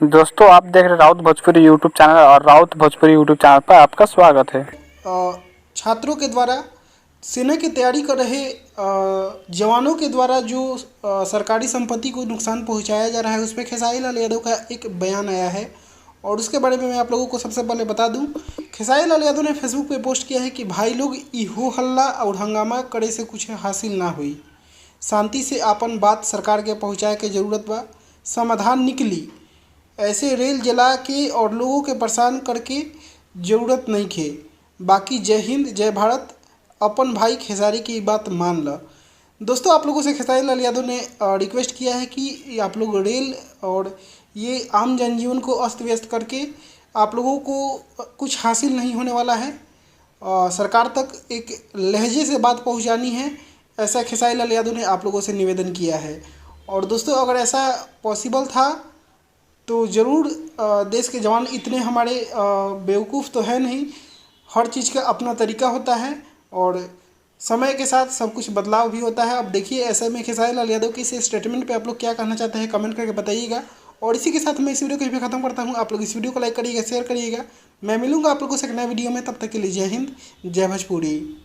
दोस्तों आप देख रहे हैं राउत भोजपुरी यूट्यूब चैनल और राउत भोजपुरी यूट्यूब चैनल पर आपका स्वागत है। छात्रों के द्वारा सेना की तैयारी कर रहे जवानों के द्वारा जो सरकारी संपत्ति को नुकसान पहुंचाया जा रहा है, उस पर खेसारी लाल यादव का एक बयान आया है। और उसके बारे में मैं आप लोगों को सबसे पहले बता दूं, खेसारी लाल यादव ने फेसबुक पे पोस्ट किया है कि भाई लोग इहो हल्ला और हंगामा करे से कुछ हासिल ना हुई, शांति से आपन बात सरकार के पहुँचाए के जरूरत बा, समाधान निकली, ऐसे रेल जला के और लोगों के परेशान करके जरूरत नहीं खे। बाकी जय हिंद जय भारत, अपन भाई खेसारी की बात मान ला। दोस्तों आप लोगों से खेसारी लाल यादव ने रिक्वेस्ट किया है कि आप लोग रेल और ये आम जनजीवन को अस्त व्यस्त करके आप लोगों को कुछ हासिल नहीं होने वाला है। सरकार तक एक लहजे से बात पहुंचानी है, ऐसा खेसारी लाल यादव ने आप लोगों से निवेदन किया है। और दोस्तों अगर ऐसा पॉसिबल था तो ज़रूर, देश के जवान इतने हमारे बेवकूफ़ तो है नहीं, हर चीज़ का अपना तरीका होता है और समय के साथ सब कुछ बदलाव भी होता है। अब देखिए ऐसे में खेसारी लाल यादव के इस स्टेटमेंट पे आप लोग क्या कहना चाहते हैं, कमेंट करके बताइएगा। और इसी के साथ मैं इस वीडियो को यहीं पे ख़त्म करता हूँ। आप लोग इस वीडियो को लाइक करिएगा, शेयर करिएगा। मैं मिलूंगा आप लोगों से एक नए वीडियो में, तब तक के लिए जय हिंद जय भोजपुरी।